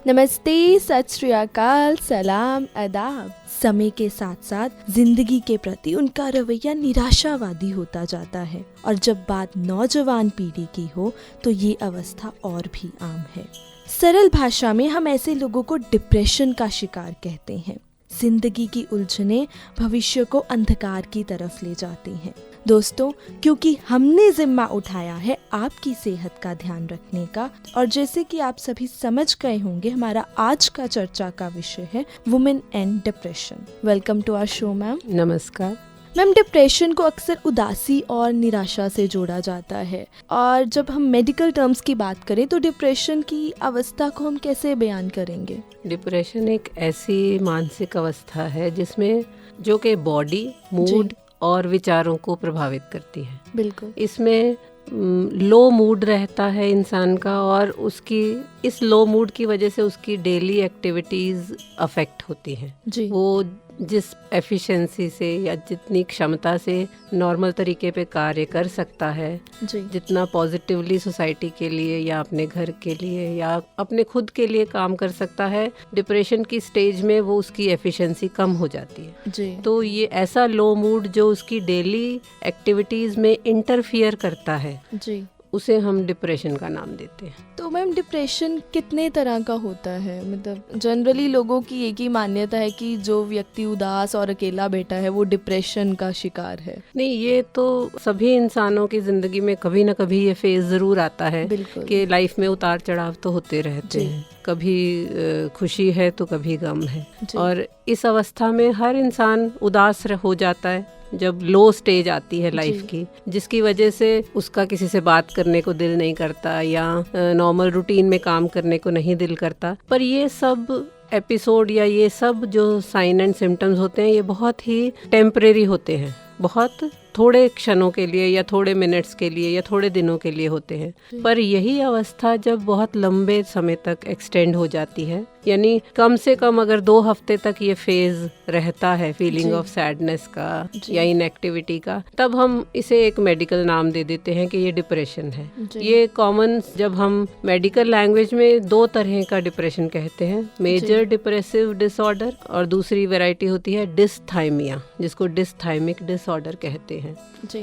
नमस्ते, सत श्री अकाल, सलाम, आदाब। समय के साथ साथ जिंदगी के प्रति उनका रवैया निराशावादी होता जाता है और जब बात नौजवान पीढ़ी की हो तो ये अवस्था और भी आम है। सरल भाषा में हम ऐसे लोगों को डिप्रेशन का शिकार कहते हैं। जिंदगी की उलझनें भविष्य को अंधकार की तरफ ले जाती हैं। दोस्तों, क्योंकि हमने जिम्मा उठाया है आपकी सेहत का ध्यान रखने का, और जैसे कि आप सभी समझ गए होंगे, हमारा आज का चर्चा का विषय है women and depression. Welcome to our show ma'am. नमस्कार मैम, डिप्रेशन को अक्सर उदासी और निराशा से जोड़ा जाता है, और जब हम मेडिकल टर्म्स की बात करें तो डिप्रेशन की अवस्था को हम कैसे बयान करेंगे? डिप्रेशन एक ऐसी मानसिक अवस्था है जिसमें जो कि बॉडी, मूड और विचारों को प्रभावित करती है। बिल्कुल। इसमें लो मूड रहता है इंसान का, और उसकी इस लो मूड की वजह से उसकी डेली एक्टिविटीज़ अफेक्ट होती हैं। जी। वो जिस एफिशिएंसी से या जितनी क्षमता से नॉर्मल तरीके पे कार्य कर सकता है, जी। जितना पॉजिटिवली सोसाइटी के लिए या अपने घर के लिए या अपने खुद के लिए काम कर सकता है, डिप्रेशन की स्टेज में वो उसकी एफिशिएंसी कम हो जाती है। जी। तो ये ऐसा लो मूड जो उसकी डेली एक्टिविटीज़ में इंटरफियर करता है, जी, उसे हम डिप्रेशन का नाम देते हैं। तो मैम, डिप्रेशन कितने तरह का होता है? मतलब जनरली लोगों की एक ही मान्यता है कि जो व्यक्ति उदास और अकेला बैठा है वो डिप्रेशन का शिकार है। नहीं, ये तो सभी इंसानों की जिंदगी में कभी ना कभी ये फेज जरूर आता है। बिल्कुल। कि लाइफ में उतार चढ़ाव तो होते रहते हैं, कभी खुशी है तो कभी गम है, और इस अवस्था में हर इंसान उदास हो जाता है जब लो स्टेज आती है लाइफ की, जिसकी वजह से उसका किसी से बात करने को दिल नहीं करता या नॉर्मल रूटीन में काम करने को नहीं दिल करता। पर ये सब एपिसोड या ये सब जो साइन एंड सिम्टम्स होते हैं, ये बहुत ही टेम्परेरी होते हैं, बहुत थोड़े क्षणों के लिए या थोड़े मिनट्स के लिए या थोड़े दिनों के लिए होते हैं। पर यही अवस्था जब बहुत लंबे समय तक एक्सटेंड हो जाती है, यानी कम से कम अगर 2 हफ्ते तक ये फेज रहता है फीलिंग ऑफ सैडनेस का या इनएक्टिविटी का, तब हम इसे एक मेडिकल नाम दे देते हैं कि ये डिप्रेशन है। ये कॉमन, जब हम मेडिकल लैंग्वेज में 2 तरह का डिप्रेशन कहते हैं, मेजर डिप्रेसिव डिसऑर्डर और दूसरी वैरायटी होती है डिसथाइमिया, जिसको डिसथाइमिक डिसऑर्डर कहते हैं।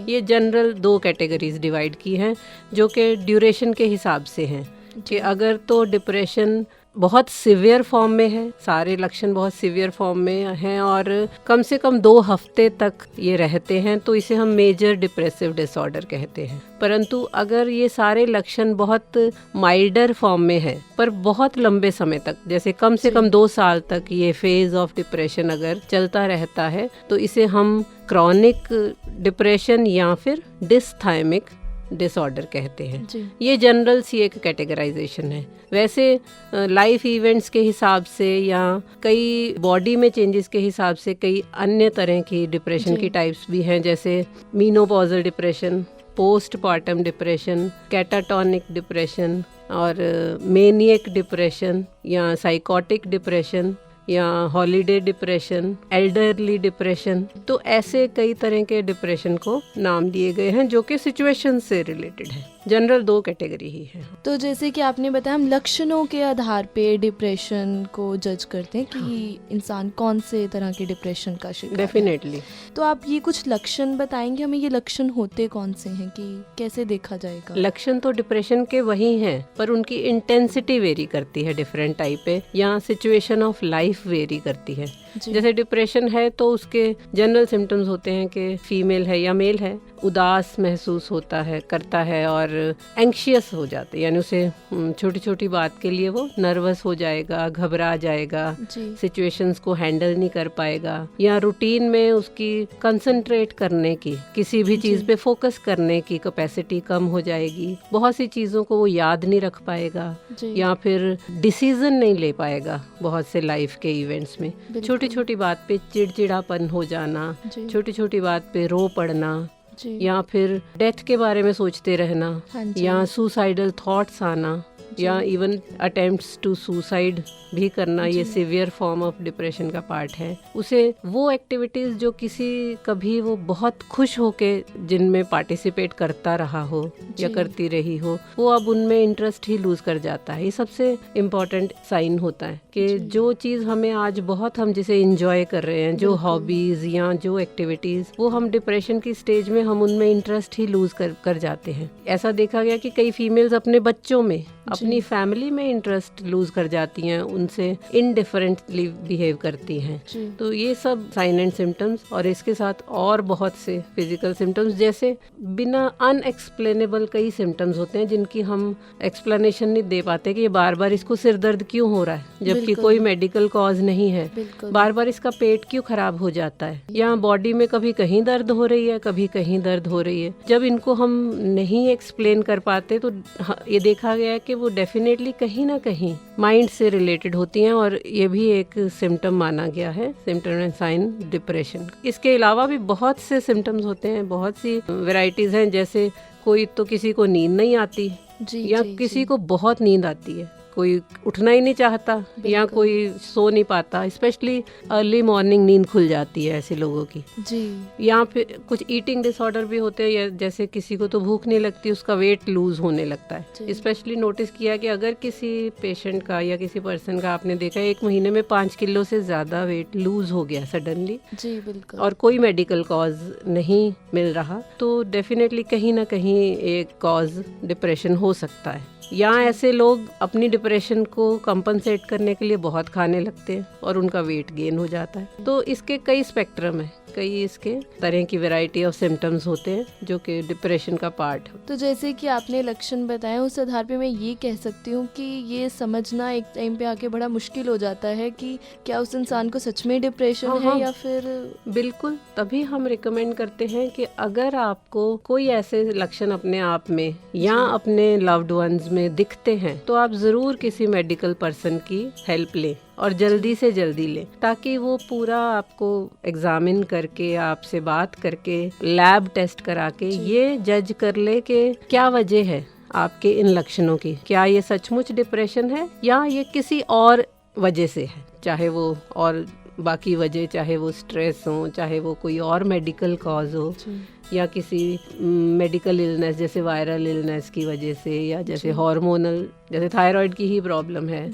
ये जनरल 2 कैटेगरीज डिवाइड की हैं, जो कि ड्यूरेशन के हिसाब से हैं। कि अगर तो डिप्रेशन बहुत सीवियर फॉर्म में है, सारे लक्षण बहुत सीवियर फॉर्म में हैं और कम से कम 2 हफ्ते तक ये रहते हैं, तो इसे हम मेजर डिप्रेसिव डिसऑर्डर कहते हैं। परंतु अगर ये सारे लक्षण बहुत माइल्डर फॉर्म में है पर बहुत लंबे समय तक, जैसे कम से कम 2 साल तक ये फेज ऑफ डिप्रेशन अगर चलता रहता है, तो इसे हम क्रॉनिक डिप्रेशन या फिर डिसथाइमिक डिसऑर्डर कहते हैं। ये जनरल सी एक कैटेगराइजेशन है। वैसे लाइफ इवेंट्स के हिसाब से या कई बॉडी में चेंजेस के हिसाब से कई अन्य तरह की डिप्रेशन की टाइप्स भी हैं, जैसे menopausal depression, postpartum depression, catatonic depression और मेनियक डिप्रेशन या साइकोटिक डिप्रेशन या हॉलीडे डिप्रेशन, एल्डरली डिप्रेशन। तो ऐसे कई तरह के डिप्रेशन को नाम दिए गए हैं जो कि सिचुएशन से रिलेटेड है। जनरल 2 कैटेगरी ही है। तो जैसे कि आपने बताया, हम लक्षणों के आधार पे डिप्रेशन को जज करते हैं कि इंसान कौन से तरह के डिप्रेशन का शिकार है। डेफिनेटली। तो आप ये कुछ लक्षण बताएंगे हमें, ये लक्षण होते कौन से हैं कि कैसे देखा जाएगा? लक्षण तो डिप्रेशन के वही हैं, पर उनकी इंटेंसिटी वेरी करती है डिफरेंट टाइप पे, या सिचुएशन ऑफ लाइफ वेरी करती है। जैसे डिप्रेशन है तो उसके जनरल सिम्टम्स होते हैं कि फीमेल है या मेल है, उदास महसूस होता है, करता है और एंग्शियस हो जाते, यानी उसे छोटी छोटी बात के लिए वो नर्वस हो जाएगा, घबरा जाएगा, सिचुएशंस को हैंडल नहीं कर पाएगा, या रूटीन में उसकी कंसंट्रेट करने की, किसी भी चीज पे फोकस करने की कैपेसिटी कम हो जाएगी, बहुत सी चीजों को वो याद नहीं रख पाएगा, या फिर डिसीजन नहीं ले पाएगा बहुत से लाइफ के इवेंट्स में। छोटी छोटी बात पे चिड़चिड़ापन हो जाना, छोटी छोटी बात पे रो पड़ना, या फिर डेथ के बारे में सोचते रहना, या सुसाइडल थॉट्स आना, या इवन अटेम्प्ट्स टू सुसाइड भी करना, ये सिवियर फॉर्म ऑफ डिप्रेशन का पार्ट है। उसे वो एक्टिविटीज जो किसी कभी वो बहुत खुश होके जिनमें पार्टिसिपेट करता रहा हो या करती रही हो, वो अब उनमें इंटरेस्ट ही लूज कर जाता है। ये सबसे इम्पोर्टेंट साइन होता है कि जो चीज हमें आज बहुत हम जिसे इंजॉय कर रहे हैं, जो हॉबीज या जो एक्टिविटीज, वो हम डिप्रेशन की स्टेज में हम उनमें इंटरेस्ट ही लूज कर जाते हैं। ऐसा देखा गया कि कई फीमेल्स अपने बच्चों में, अपनी फैमिली में इंटरेस्ट लूज कर जाती हैं, उनसे इनडिफरेंटली बिहेव करती हैं। तो ये सब साइन एंड सिम्टम्स, और इसके साथ और बहुत से फिजिकल सिम्टम्स, जैसे बिना अनएक्सप्लेनेबल कई सिम्टम्स होते हैं जिनकी हम एक्सप्लेनेशन नहीं दे पाते कि ये बार बार इसको सिर दर्द क्यों हो रहा है, जबकि कोई मेडिकल कॉज नहीं है। बार बार इसका पेट क्यों खराब हो जाता है, या बॉडी में कभी कहीं दर्द हो रही है, कभी कहीं दर्द हो रही है। जब इनको हम नहीं एक्सप्लेन कर पाते तो ये देखा गया है कि वो डेफिनेटली कहीं ना कहीं माइंड से रिलेटेड होती हैं, और ये भी एक सिम्टम माना गया है, सिम्टम एंड साइन डिप्रेशन। इसके अलावा भी बहुत से सिम्टम्स होते हैं, बहुत सी वैरायटीज हैं। जैसे कोई तो किसी को नींद नहीं आती, या किसी को बहुत नींद आती है, कोई उठना ही नहीं चाहता, या कोई सो नहीं पाता, स्पेशली अर्ली मॉर्निंग नींद खुल जाती है ऐसे लोगों की जी। या फिर कुछ ईटिंग डिसऑर्डर भी होते हैं, जैसे किसी को तो भूख नहीं लगती, उसका वेट लूज होने लगता है। स्पेशली नोटिस किया कि अगर किसी पेशेंट का या किसी पर्सन का आपने देखा 1 महीने में 5 किलो से ज्यादा वेट लूज हो गया सडनली जी, बिल्कुल, और कोई मेडिकल कॉज नहीं मिल रहा, तो डेफिनेटली कहीं ना कहीं एक कॉज डिप्रेशन हो सकता है। या ऐसे लोग अपनी डिप्रेशन को कंपनसेट करने के लिए बहुत खाने लगते हैं और उनका वेट गेन हो जाता है। तो इसके कई स्पेक्ट्रम है, कई इसके तरह की वैरायटी ऑफ सिम्टम्स होते हैं जो कि डिप्रेशन का पार्ट है। तो जैसे कि आपने लक्षण बताए, उस आधार पे मैं ये कह सकती हूँ कि ये समझना एक टाइम पे आके बड़ा मुश्किल हो जाता है कि क्या उस इंसान को सच में डिप्रेशन है या फिर। बिल्कुल, तभी हम रिकमेंड करते हैं कि अगर आपको कोई ऐसे लक्षण अपने आप में या अपने लव्ड वंस में दिखते हैं तो आप जरूर किसी मेडिकल पर्सन की हेल्प लें, और जल्दी से जल्दी लें, ताकि वो पूरा आपको एग्जामिन करके, आपसे बात करके, लैब टेस्ट करा के ये जज कर ले कि क्या वजह है आपके इन लक्षणों की, क्या ये सचमुच डिप्रेशन है या ये किसी और वजह से है। चाहे वो और बाकी वजह, चाहे वो स्ट्रेस हो, चाहे वो कोई और मेडिकल कॉज हो, या किसी मेडिकल इलनेस जैसे वायरल इलनेस की वजह से, या जैसे हार्मोनल, जैसे थायराइड की ही प्रॉब्लम है,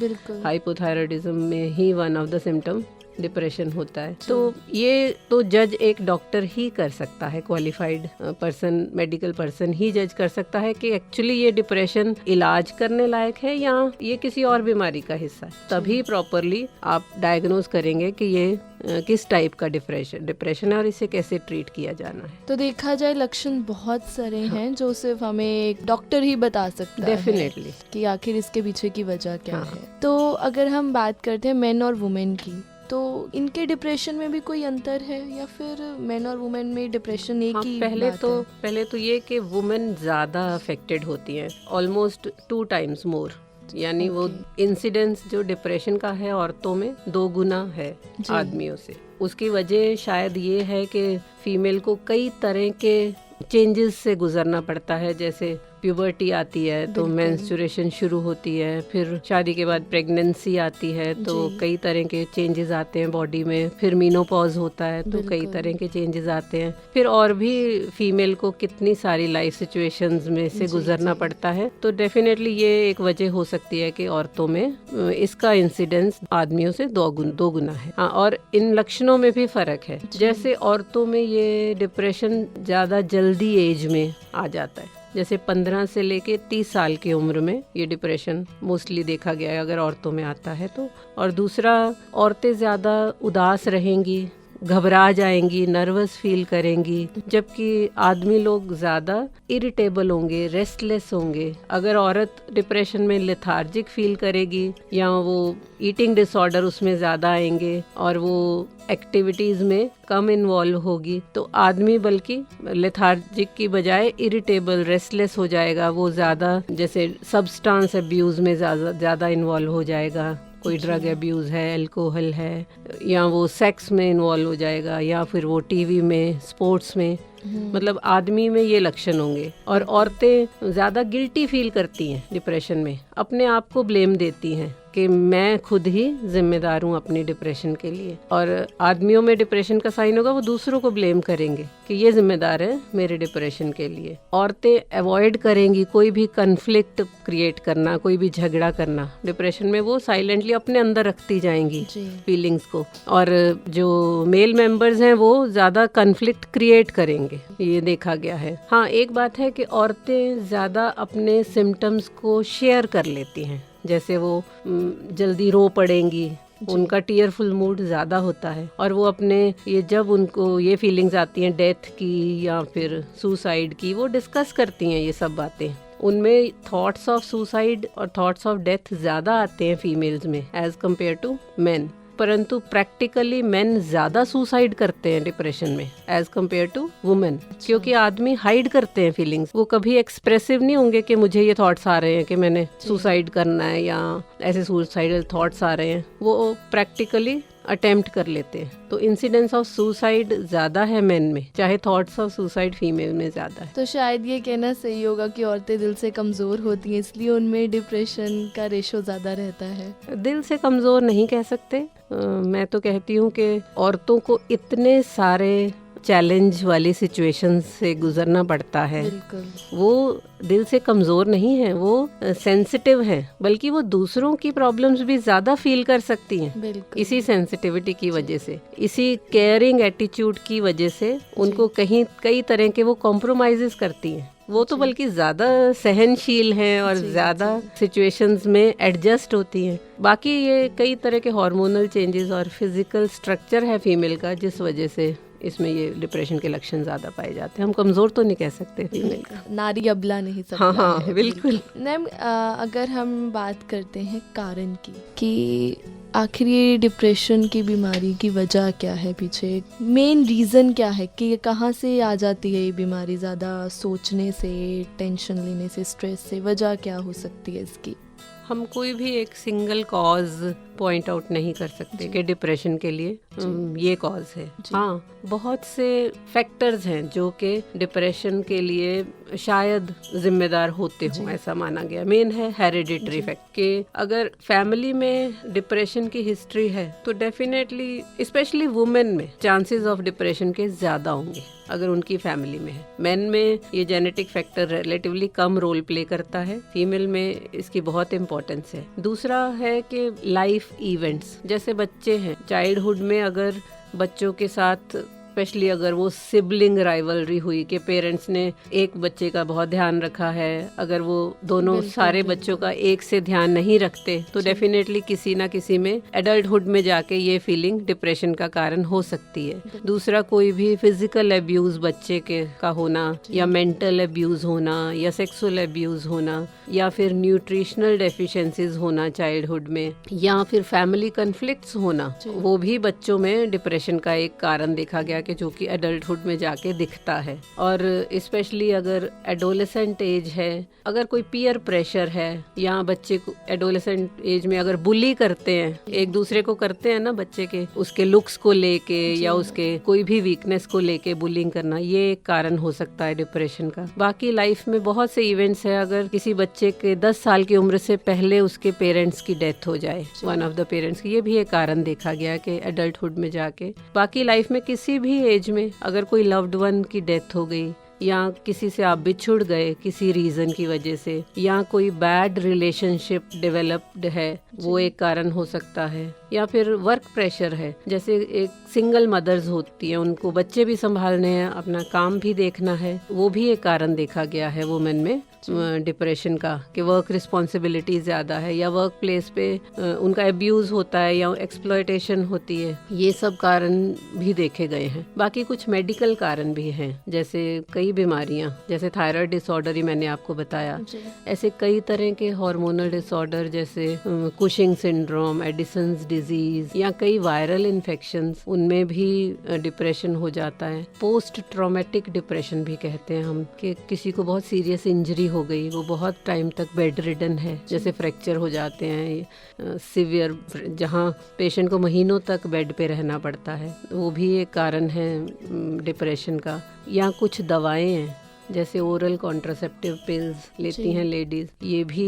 हाइपोथायराइडिज्म में ही one of the symptom depression होता है। तो ये तो जज एक डॉक्टर ही कर सकता है, क्वालिफाइड पर्सन, मेडिकल पर्सन ही जज कर सकता है कि एक्चुअली ये डिप्रेशन इलाज करने लायक है या ये किसी और बीमारी का हिस्सा है। तभी प्रॉपरली आप डायग्नोज करेंगे कि ये किस टाइप का डिप्रेशन है और इसे कैसे ट्रीट किया जाना है। तो देखा जाए लक्षण बहुत सारे हैं जो सिर्फ हमें एक डॉक्टर ही बता सकता है डेफिनेटली कि आखिर इसके पीछे की वजह क्या है। तो अगर हम बात करते हैं मेन और वुमेन की, तो इनके डिप्रेशन में भी कोई अंतर है या फिर मेन और वुमेन में डिप्रेशन एक ही पहले तो ये कि वुमेन ज्यादा अफेक्टेड होती हैं, ऑलमोस्ट 2 times मोर, यानी वो इंसिडेंस जो डिप्रेशन का है औरतों में 2 गुना है आदमियों से। उसकी वजह शायद ये है कि फीमेल को कई तरह के चेंजेस से गुजरना पड़ता है, जैसे प्यूबर्टी आती है तो मेंस्ट्रुएशन शुरू होती है, फिर शादी के बाद प्रेगनेंसी आती है तो कई तरह के चेंजेस आते हैं बॉडी में, फिर मीनोपॉज होता है तो कई तरह के चेंजेस आते हैं, फिर और भी फीमेल को कितनी सारी लाइफ सिचुएशंस में से गुजरना पड़ता है। तो डेफिनेटली ये एक वजह हो सकती है कि औरतों में इसका इंसिडेंस आदमियों से 2 गुना है। और इन लक्षणों में भी फर्क है, जैसे औरतों में ये डिप्रेशन ज्यादा जल्दी एज में आ जाता है, जैसे 15 से लेके 30 साल की उम्र में ये डिप्रेशन मोस्टली देखा गया है अगर औरतों में आता है तो। और दूसरा, औरतें ज़्यादा उदास रहेंगी, घबरा जाएंगी, नर्वस फील करेंगी, जबकि आदमी लोग ज़्यादा इरिटेबल होंगे, रेस्टलेस होंगे। अगर औरत डिप्रेशन में लेथार्जिक फील करेगी या वो ईटिंग डिसऑर्डर उसमें ज़्यादा आएंगे और वो एक्टिविटीज़ में कम इन्वॉल्व होगी, तो आदमी बल्कि लेथार्जिक की बजाय इरिटेबल, रेस्टलेस हो जाएगा, वो ज़्यादा जैसे सब्सटेंस अब्यूज़ में ज़्यादा इन्वॉल्व हो जाएगा, कोई ड्रग अब्यूज़ है, अल्कोहल है, या वो सेक्स में इन्वॉल्व हो जाएगा, या फिर वो टीवी में, स्पोर्ट्स में मतलब आदमी में ये लक्षण होंगे। और औरतें ज़्यादा गिल्टी फील करती हैं डिप्रेशन में, अपने आप को ब्लेम देती हैं कि मैं खुद ही जिम्मेदार हूँ अपनी डिप्रेशन के लिए। और आदमियों में डिप्रेशन का साइन होगा वो दूसरों को ब्लेम करेंगे कि ये जिम्मेदार है मेरे डिप्रेशन के लिए। औरतें अवॉइड करेंगी कोई भी कन्फ्लिक्ट क्रिएट करना, कोई भी झगड़ा करना। डिप्रेशन में वो साइलेंटली अपने अंदर रखती जाएंगी फीलिंग्स को। और जो मेल मेंबर्स हैं वो ज़्यादा कन्फ्लिक्ट क्रिएट करेंगे, ये देखा गया है। हाँ, एक बात है कि औरतें ज़्यादा अपने सिम्टम्स को शेयर कर लेती हैं, जैसे वो जल्दी रो पड़ेंगी, उनका टीयरफुल मूड ज़्यादा होता है। और वो अपने ये जब उनको ये फीलिंग्स आती हैं डेथ की या फिर सुसाइड की, वो डिस्कस करती हैं ये सब बातें। उनमें थॉट्स ऑफ सुसाइड और थॉट्स ऑफ डेथ ज़्यादा आते हैं फीमेल्स में एज कम्पेयर टू मेन। परंतु प्रैक्टिकली मेन ज़्यादा सुसाइड करते हैं डिप्रेशन में एज कम्पेयर टू वुमेन, क्योंकि आदमी हाइड करते हैं फीलिंग्स। वो कभी एक्सप्रेसिव नहीं होंगे कि मुझे ये थॉट्स आ रहे हैं कि मैंने सुसाइड करना है या ऐसे सुसाइडल थॉट्स आ रहे हैं। वो प्रैक्टिकली अटेम्प्ट कर लेते हैं। तो इंसिडेंस ऑफ सुसाइड ज़्यादा है मेन में, चाहे थॉट्स ऑफ सुसाइड फीमेल में ज़्यादा है। तो शायद ये कहना सही होगा कि औरतें दिल से कमज़ोर होती हैं, इसलिए उनमें डिप्रेशन का रेशो ज़्यादा रहता है। दिल से कमज़ोर नहीं कह सकते। मैं तो कहती हूँ कि औरतों को इतने सारे चैलेंज वाली सिचुएशंस से गुजरना पड़ता है। वो दिल से कमज़ोर नहीं है, वो सेंसिटिव है, बल्कि वो दूसरों की प्रॉब्लम्स भी ज़्यादा फील कर सकती हैं। इसी सेंसिटिविटी की वजह से, इसी केयरिंग एटीट्यूड की वजह से उनको कई तरह के वो कॉम्प्रोमाइजेस करती हैं। वो तो बल्कि ज़्यादा सहनशील हैं और ज़्यादा सिचुएशंस में एडजस्ट होती हैं। बाकी ये कई तरह के हार्मोनल चेंजेस और फिजिकल स्ट्रक्चर है फीमेल का, जिस वजह से इसमें ये डिप्रेशन के लक्षण ज़्यादा पाए जाते हैं। हम कमज़ोर तो नहीं कह सकते फीमेल का, नारी अबला नहीं सकता। हाँ, बिल्कुल। मैम, अगर हम बात करते हैं कारण की कि आखिर ये डिप्रेशन की बीमारी की वजह क्या है, पीछे मेन रीज़न क्या है कि कहाँ से आ जाती है ये बीमारी? ज़्यादा सोचने से, टेंशन लेने से, स्ट्रेस से? वजह क्या हो सकती है इसकी? हम कोई भी एक सिंगल कॉज पॉइंट आउट नहीं कर सकते कि डिप्रेशन के लिए ये कॉज है। हाँ, बहुत से फैक्टर्स हैं जो कि डिप्रेशन के लिए शायद जिम्मेदार होते हों, ऐसा माना गया। मेन है हेरिडिटरी फैक्ट कि अगर फैमिली में डिप्रेशन की हिस्ट्री है तो डेफिनेटली स्पेशली वुमेन में चांसेस ऑफ डिप्रेशन के ज़्यादा होंगे अगर उनकी फैमिली में है। मेन में ये जेनेटिक फैक्टर रिलेटिवली कम रोल प्ले करता है, फीमेल में इसकी बहुत इम्पोर्टेंस है। दूसरा है कि लाइफ इवेंट्स, जैसे बच्चे हैं, चाइल्डहुड में अगर बच्चों के साथ स्पेशली अगर वो सिबलिंग राइवलरी हुई कि पेरेंट्स ने एक बच्चे का बहुत ध्यान रखा है, अगर वो दोनों सारे बच्चों का एक से ध्यान नहीं रखते तो डेफिनेटली किसी ना किसी में एडल्टहुड में जाके ये फीलिंग डिप्रेशन का कारण हो सकती है। दूसरा, कोई भी फिजिकल अब्यूज बच्चे के का होना या मेंटल अब्यूज होना या सेक्सुअल अब्यूज होना या फिर न्यूट्रिशनल डेफिशिएंसीज होना चाइल्डहुड में या फिर फैमिली कन्फ्लिक्ट्स होना, वो भी बच्चों में डिप्रेशन का एक कारण देखा गया कि जो कि एडल्टहुड में जाके दिखता है। और स्पेशली अगर एडोलेसेंट एज है, अगर कोई पीयर प्रेशर है या बच्चे को एडोलेसेंट एज में अगर बुली करते हैं, एक दूसरे को करते हैं ना बच्चे के, उसके लुक्स को लेके या उसके कोई भी वीकनेस को लेके बुलिंग करना, ये एक कारण हो सकता है डिप्रेशन का। बाकी लाइफ में बहुत से इवेंट्स है, अगर किसी बच्चे के 10 साल की उम्र से पहले उसके पेरेंट्स की डेथ हो जाए, वन ऑफ द पेरेंट्स की, ये भी एक कारण देखा गया कि एडल्टहुड में जाके। बाकी लाइफ में किसी भी एज में अगर कोई लव्ड वन की डेथ हो गई या किसी से आप बिछुड़ गए किसी रीजन की वजह से या कोई बैड रिलेशनशिप डेवलप्ड है, वो एक कारण हो सकता है। या फिर वर्क प्रेशर है, जैसे एक सिंगल मदर्स होती हैं, उनको बच्चे भी संभालने हैं, अपना काम भी देखना है, वो भी एक कारण देखा गया है वुमेन में डिप्रेशन का कि वर्क रिस्पॉन्सिबिलिटी ज़्यादा है या वर्क प्लेस पे उनका अब्यूज़ होता है या एक्सप्लॉयटेशन होती है। ये सब कारण भी देखे गए हैं। बाकी कुछ मेडिकल कारण भी हैं, जैसे कई बीमारियां, जैसे थायराइड डिसऑर्डर ही मैंने आपको बताया, ऐसे कई तरह के हार्मोनल डिसऑर्डर जैसे कुशिंग सिंड्रोम, एडिसन्स डिजीज या कई वायरल इन्फेक्शंस, उनमें भी डिप्रेशन हो जाता है। पोस्ट ट्रॉमेटिक डिप्रेशन भी कहते हैं हम कि किसी को बहुत सीरियस इंजरी हो गई, वो बहुत टाइम तक बेड रिडन है, जैसे फ्रैक्चर हो जाते हैं सिवियर, जहाँ पेशेंट को महीनों तक बेड पे रहना पड़ता है, वो भी एक कारण है डिप्रेशन का। या कुछ दवाएं हैं जैसे ओरल कॉन्ट्रासेप्टिव पिल्स लेती हैं लेडीज़, ये भी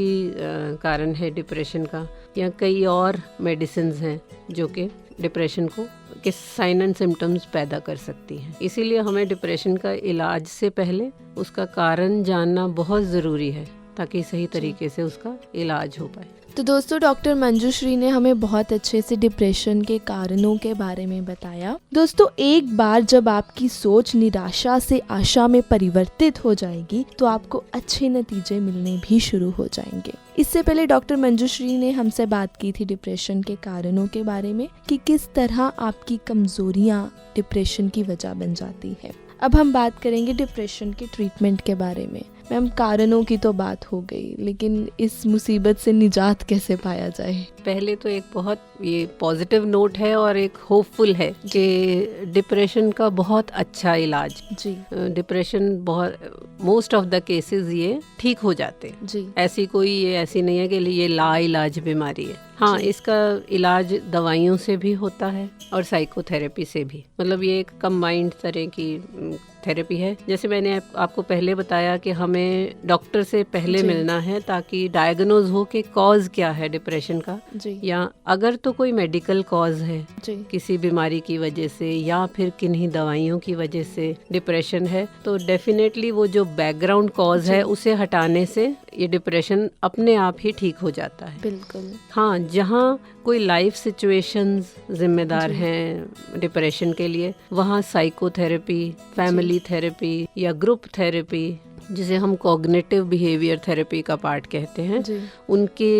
कारण है डिप्रेशन का। या कई और मेडिसिन्स हैं जो कि डिप्रेशन को के साइन एंड सिम्टम्स पैदा कर सकती हैं। इसीलिए हमें डिप्रेशन का इलाज से पहले उसका कारण जानना बहुत ज़रूरी है ताकि सही तरीके से उसका इलाज हो पाए। तो दोस्तों, डॉक्टर मंजुश्री ने हमें बहुत अच्छे से डिप्रेशन के कारणों के बारे में बताया। दोस्तों, एक बार जब आपकी सोच निराशा से आशा में परिवर्तित हो जाएगी तो आपको अच्छे नतीजे मिलने भी शुरू हो जाएंगे। इससे पहले डॉक्टर मंजुश्री ने हमसे बात की थी डिप्रेशन के कारणों के बारे में कि किस तरह आपकी कमजोरियां डिप्रेशन की वजह बन जाती है। अब हम बात करेंगे डिप्रेशन के ट्रीटमेंट के बारे में। मैम, कारणों की तो बात हो गई, लेकिन इस मुसीबत से निजात कैसे पाया जाए? पहले तो एक बहुत ये पॉजिटिव नोट है और एक होपफुल है कि डिप्रेशन का बहुत अच्छा इलाज जी। डिप्रेशन बहुत मोस्ट ऑफ द केसेस ये ठीक हो जाते हैं जी। ऐसी नहीं है कि ये ला इलाज बीमारी है। हाँ, इसका इलाज दवाइयों से भी होता है और साइकोथेरेपी से भी, मतलब ये एक कंबाइंड तरह की थेरेपी है। जैसे मैंने आपको पहले बताया कि हमें डॉक्टर से पहले मिलना है ताकि डायग्नोज हो कि कॉज क्या है डिप्रेशन का, या अगर तो कोई मेडिकल कॉज है किसी बीमारी की वजह से या फिर किन्हीं दवाइयों की वजह से डिप्रेशन है, तो डेफिनेटली वो जो बैकग्राउंड कॉज है उसे हटाने से ये डिप्रेशन अपने आप ही ठीक हो जाता है। बिल्कुल। हाँ, जहाँ कोई लाइफ सिचुएशंस जिम्मेदार हैं डिप्रेशन के लिए, वहाँ साइकोथेरेपी, फैमिली थेरेपी या ग्रुप थेरेपी, जिसे हम कॉग्निटिव बिहेवियर थेरेपी का पार्ट कहते हैं, उनके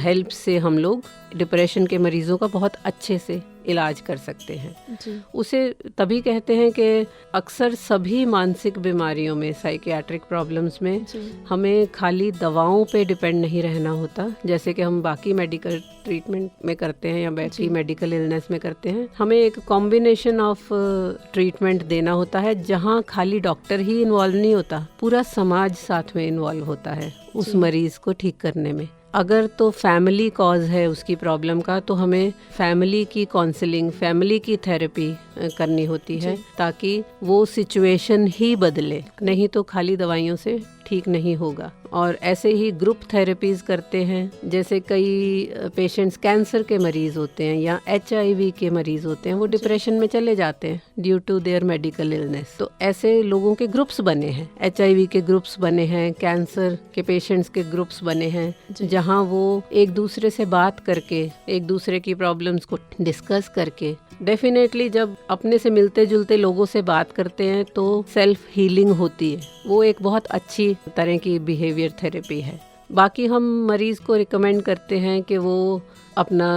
हेल्प से हम लोग डिप्रेशन के मरीजों का बहुत अच्छे से इलाज कर सकते हैं। उसे तभी कहते हैं कि अक्सर सभी मानसिक बीमारियों में, साइकियाट्रिक प्रॉब्लम्स में हमें खाली दवाओं पे डिपेंड नहीं रहना होता, जैसे कि हम बाकी मेडिकल ट्रीटमेंट में करते हैं या बाकी मेडिकल इलनेस में करते हैं। हमें एक कॉम्बिनेशन ऑफ ट्रीटमेंट देना होता है जहाँ खाली डॉक्टर ही इन्वॉल्व नहीं होता, पूरा समाज साथ में इन्वॉल्व होता है उस मरीज को ठीक करने में। अगर तो फैमिली कॉज है उसकी प्रॉब्लम का, तो हमें फैमिली की काउंसलिंग, फैमिली की थेरेपी करनी होती है ताकि वो सिचुएशन ही बदले, नहीं तो खाली दवाइयों से ठीक नहीं होगा। और ऐसे ही ग्रुप थेरेपीज करते हैं, जैसे कई पेशेंट्स कैंसर के मरीज होते हैं या HIV के मरीज होते हैं, वो डिप्रेशन में चले जाते हैं due to their medical illness, तो ऐसे लोगों के ग्रुप्स बने हैं, HIV के ग्रुप्स बने हैं, कैंसर के पेशेंट्स के ग्रुप्स बने हैं, जहाँ वो एक दूसरे से बात करके, एक दूसरे की प्रॉब्लम्स को डिस्कस करके, डेफिनेटली जब अपने से मिलते जुलते लोगों से बात करते हैं तो सेल्फ हीलिंग होती है। वो एक बहुत अच्छी तरह की बिहेवियर थेरेपी है। बाकी हम मरीज को रिकमेंड करते हैं कि वो अपना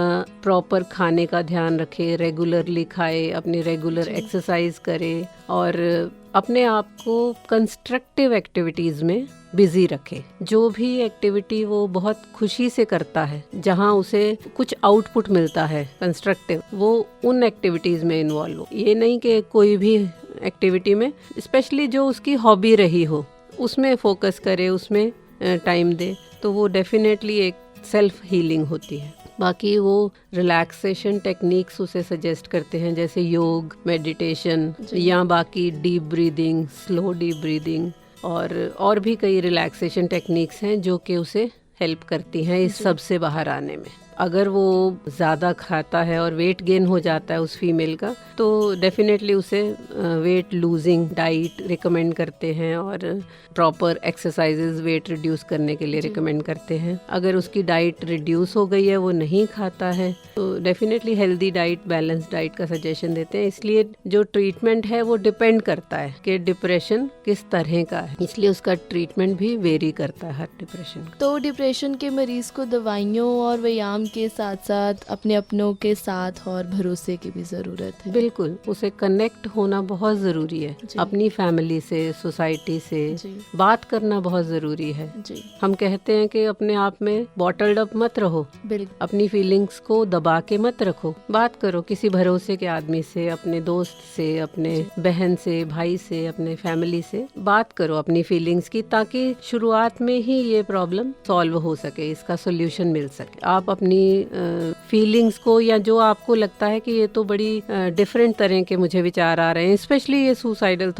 प्रॉपर खाने का ध्यान रखे, रेगुलरली खाए, अपनी रेगुलर एक्सरसाइज करे और अपने आप को कंस्ट्रक्टिव एक्टिविटीज में बिजी रखे। जो भी एक्टिविटी वो बहुत खुशी से करता है, जहाँ उसे कुछ आउटपुट मिलता है कंस्ट्रक्टिव, वो उन एक्टिविटीज में इन्वॉल्व हो। ये नहीं कि कोई भी एक्टिविटी में, स्पेशली जो उसकी हॉबी रही हो, उसमें फोकस करे, उसमें टाइम दे, तो वो डेफिनेटली एक सेल्फ हीलिंग होती है। बाकी वो रिलैक्सेशन टेक्निक्स उसे सजेस्ट करते हैं, जैसे योग, मेडिटेशन या बाकी deep breathing, slow deep breathing और भी कई रिलैक्सेशन टेक्निक्स हैं जो कि उसे हेल्प करती हैं इस सब से बाहर आने में। अगर वो ज़्यादा खाता है और वेट गेन हो जाता है उस फीमेल का, तो डेफिनेटली उसे वेट लूजिंग डाइट रिकमेंड करते हैं और प्रॉपर एक्सरसाइजेज वेट रिड्यूस करने के लिए रिकमेंड करते हैं। अगर उसकी डाइट रिड्यूस हो गई है, वो नहीं खाता है, तो definitely healthy diet, balance diet का सजेशन देते हैं। इसलिए जो ट्रीटमेंट है वो डिपेंड करता है कि डिप्रेशन किस तरह का है, इसलिए उसका ट्रीटमेंट भी वेरी करता है हर डिप्रेशन। तो डिप्रेशन के मरीज को दवाइयों और व्यायाम काम के साथ साथ अपने अपनों के साथ और भरोसे की भी ज़रूरत है। बिल्कुल, उसे कनेक्ट होना बहुत ज़रूरी है। अपनी फैमिली से, सोसाइटी से बात करना बहुत ज़रूरी है। हम कहते हैं कि अपने आप में बॉटल्ड अप मत रहो, अपनी फीलिंग्स को दबा के मत रखो, बात करो किसी भरोसे के आदमी से, अपने दोस्त से, अपने बहन से, भाई से, अपने फैमिली से बात करो अपनी फीलिंग्स की, ताकि शुरुआत में ही ये प्रॉब्लम सॉल्व हो सके, इसका सोल्यूशन मिल सके। आप अपनी फीलिंग्स को, या जो आपको लगता है कि ये तो बड़ी डिफरेंट तरह के मुझे विचार आ रहे हैं, स्पेशली ये सुसाइडल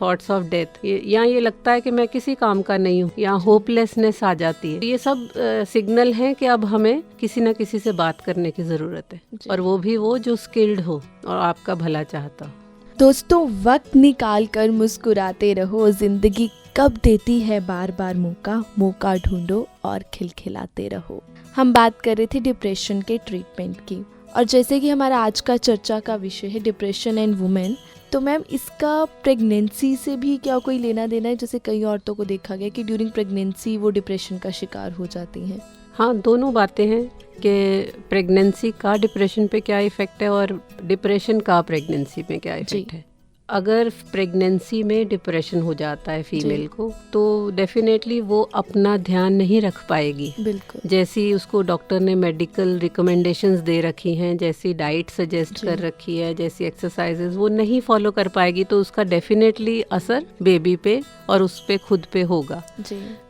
थॉट्स ऑफ डेथ, या ये लगता है कि मैं किसी काम का नहीं हूँ, या होपलेसनेस आ जाती है, ये सब सिग्नल हैं कि अब हमें किसी न किसी से बात करने की जरूरत है, और वो भी वो जो स्किल्ड हो और आपका भला चाहता हो। दोस्तों, वक्त निकाल कर मुस्कुराते रहो, जिंदगी कब देती है बार बार मौका ढूंढो और खिलखिलाते रहो। हम बात कर रहे थे डिप्रेशन के ट्रीटमेंट की, और जैसे कि हमारा आज का चर्चा का विषय है डिप्रेशन एंड वुमेन, तो मैम इसका प्रेगनेंसी से भी क्या कोई लेना देना है? जैसे कई औरतों को देखा गया कि ड्यूरिंग प्रेगनेंसी वो डिप्रेशन का शिकार हो जाती हैं। हाँ, दोनों बातें हैं कि प्रेगनेंसी का डिप्रेशन पे क्या इफ़ेक्ट है और डिप्रेशन का प्रेगनेंसी पे क्या इफ़ेक्ट है। अगर प्रेगनेंसी में डिप्रेशन हो जाता है फीमेल को, तो डेफिनेटली वो अपना ध्यान नहीं रख पाएगी। बिल्कुल। जैसी उसको डॉक्टर ने मेडिकल रिकमेंडेशंस दे रखी हैं, जैसी डाइट सजेस्ट कर रखी है, जैसी एक्सरसाइजेज, वो नहीं फॉलो कर पाएगी, तो उसका डेफिनेटली असर बेबी पे और उस पे खुद पे होगा।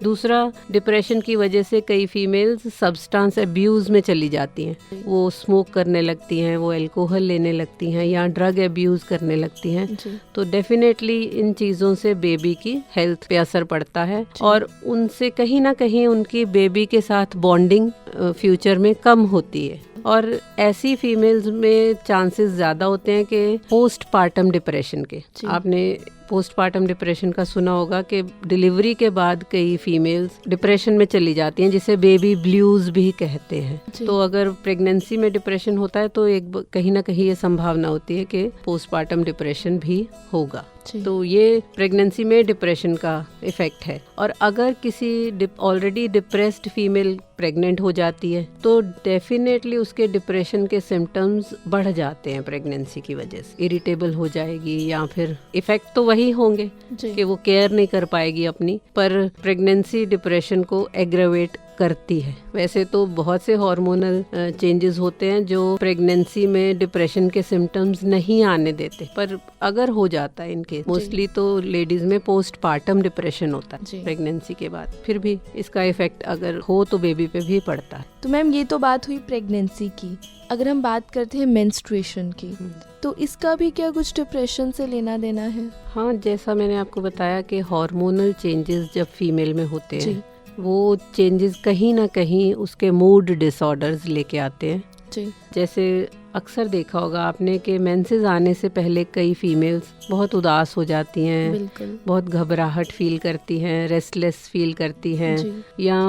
दूसरा, डिप्रेशन की वजह से कई फीमेल्स सब्सटेंस अब्यूज में चली जाती हैं, वो स्मोक करने लगती हैं, वो अल्कोहल लेने लगती हैं, या ड्रग अब्यूज करने लगती हैं, तो डेफिनेटली इन चीज़ों से बेबी की हेल्थ पे असर पड़ता है, और उनसे कहीं ना कहीं उनकी बेबी के साथ बॉन्डिंग फ्यूचर में कम होती है, और ऐसी फीमेल्स में चांसेस ज़्यादा होते हैं कि पोस्टपार्टम डिप्रेशन के। आपने पोस्टपार्टम डिप्रेशन का सुना होगा कि डिलीवरी के बाद कई फीमेल्स डिप्रेशन में चली जाती हैं, जिसे बेबी ब्लूज भी कहते हैं। तो अगर प्रेगनेंसी में डिप्रेशन होता है तो एक कहीं ना कहीं ये संभावना होती है कि पोस्टपार्टम डिप्रेशन भी होगा। तो ये प्रेगनेंसी में डिप्रेशन का इफेक्ट है। और अगर किसी ऑलरेडी डिप्रेस्ड फीमेल प्रेग्नेंट हो जाती है तो डेफिनेटली उसके डिप्रेशन के सिम्टम्स बढ़ जाते हैं प्रेगनेंसी की वजह से। इरिटेबल हो जाएगी, या फिर इफेक्ट तो वही होंगे कि वो केयर नहीं कर पाएगी अपनी, पर प्रेगनेंसी डिप्रेशन को एग्रेवेट करती है। वैसे तो बहुत से हार्मोनल चेंजेस होते हैं जो प्रेगनेंसी में डिप्रेशन के सिम्टम्स नहीं आने देते, पर अगर हो जाता है इनके, मोस्टली तो लेडीज में पोस्टपार्टम डिप्रेशन होता है प्रेगनेंसी के बाद, फिर भी इसका इफेक्ट अगर हो तो बेबी पे भी पड़ता है। तो मैम ये तो बात हुई प्रेगनेंसी की। अगर हम बात करते हैं मेंस्ट्रुएशन की, तो इसका भी क्या कुछ डिप्रेशन से लेना देना है? हाँ, जैसा मैंने आपको बताया कि हार्मोनल चेंजेस जब फीमेल में होते हैं, वो चेंजेस कहीं ना कहीं उसके मूड डिसऑर्डर्स लेके आते हैं। जैसे अक्सर देखा होगा आपने कि मेंसेस आने से पहले कई फीमेल्स बहुत उदास हो जाती हैं, बहुत घबराहट फील करती हैं, रेस्टलेस फील करती हैं, या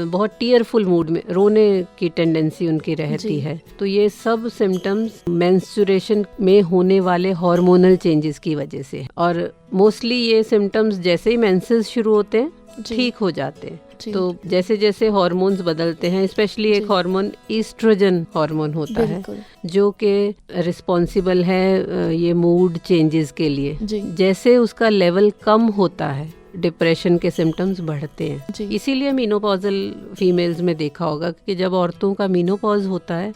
बहुत टीयरफुल मूड में रोने की टेंडेंसी उनकी रहती है। तो ये सब सिम्टम्स मेंस्ट्रुएशन में होने वाले हार्मोनल चेंजेस की वजह से, और मोस्टली ये सिम्टम्स जैसे ही मेंसेस शुरू होते हैं ठीक हो जाते हैं। तो जैसे जैसे हार्मोन्स बदलते हैं, स्पेशली एक हार्मोन ईस्ट्रोजन हार्मोन होता है जो कि रिस्पॉन्सिबल है ये मूड चेंजेस के लिए। जैसे उसका लेवल कम होता है डिप्रेशन के सिम्टम्स बढ़ते हैं। इसीलिए मीनोपॉजल फीमेल्स में देखा होगा कि जब औरतों का मीनोपॉज होता है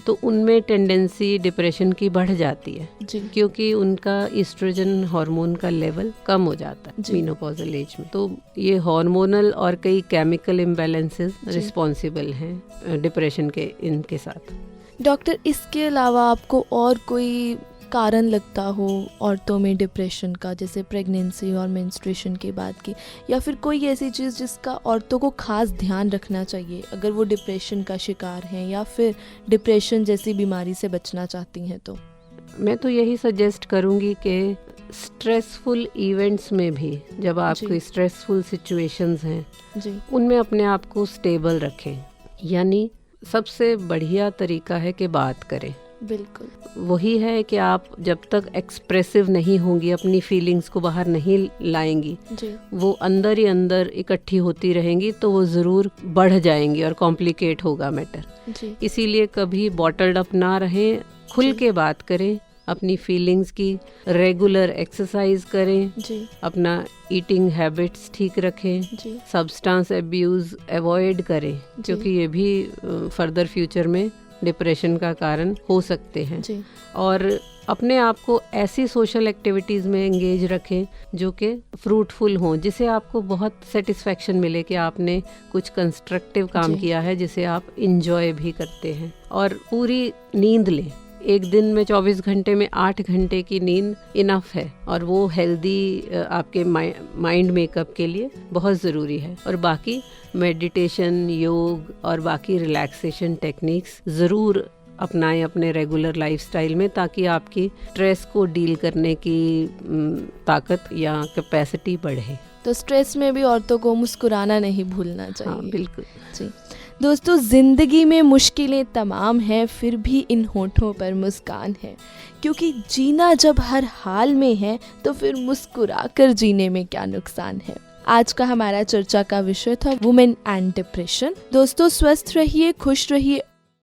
तो उनमें टेंडेंसी डिप्रेशन की बढ़ जाती है, क्योंकि उनका ईस्ट्रोजन हार्मोन का लेवल कम हो जाता है मीनोपॉजल एज में। तो ये हार्मोनल और कई केमिकल इम्बैलेंसेस रिस्पॉन्सिबल हैं डिप्रेशन के इनके साथ। डॉक्टर, इसके अलावा आपको और कोई कारण लगता हो औरतों में डिप्रेशन का, जैसे प्रेगनेंसी और मेंस्ट्रुएशन के बाद की, या फिर कोई ऐसी चीज़ जिसका औरतों को खास ध्यान रखना चाहिए अगर वो डिप्रेशन का शिकार हैं या फिर डिप्रेशन जैसी बीमारी से बचना चाहती हैं? तो मैं तो यही सजेस्ट करूँगी कि स्ट्रेसफुल इवेंट्स में भी, जब आपको स्ट्रेसफुल सिचुएशंस हैं उनमें अपने आप को स्टेबल रखें। यानी सबसे बढ़िया तरीका है कि बात करें। बिल्कुल। वही है कि आप जब तक एक्सप्रेसिव नहीं होंगी, अपनी फीलिंग्स को बाहर नहीं लाएंगी, जी। वो अंदर ही अंदर इकट्ठी होती रहेंगी तो वो ज़रूर बढ़ जाएंगी और कॉम्प्लिकेट होगा मैटर। जी। इसीलिए कभी बॉटल्ड अप ना रहें, खुल जी। के बात करें, अपनी फीलिंग्स की रेगुलर एक्सरसाइज करें, जी। अपना ईटिंग हैबिट्स ठीक रखें, जी। सब्सटेंस अब्यूज़ अवॉइड करें, क्योंकि ये भी फर्दर फ्यूचर में डिप्रेशन का कारण हो सकते हैं। जी। और अपने आप को ऐसी सोशल एक्टिविटीज़ में एंगेज रखें जो कि फ्रूटफुल हों, जिसे आपको बहुत सेटिस्फेक्शन मिले कि आपने कुछ कंस्ट्रक्टिव काम जी। किया है जिसे आप इंजॉय भी करते हैं। और पूरी नींद लें, एक दिन में 24 घंटे में 8 घंटे की नींद इनफ है, और वो हेल्दी आपके माइंड मेकअप के लिए बहुत ज़रूरी है। और बाकी मेडिटेशन, योग और बाकी रिलैक्सेशन टेक्निक्स ज़रूर अपनाएं अपने रेगुलर लाइफस्टाइल में, ताकि आपकी स्ट्रेस को डील करने की ताकत या कैपेसिटी बढ़े। तो स्ट्रेस में भी औरतों को मुस्कुराना नहीं भूलना चाहिए। हाँ, बिल्कुल जी। दोस्तों, ज़िंदगी में मुश्किलें तमाम हैं, फिर भी इन होठों पर मुस्कान है, क्योंकि जीना जब हर हाल में है तो फिर मुस्कुरा कर जीने में क्या नुकसान है। आज का हमारा चर्चा का विषय था वुमेन एंड डिप्रेशन। दोस्तों, स्वस्थ रहिए, खुश रहिए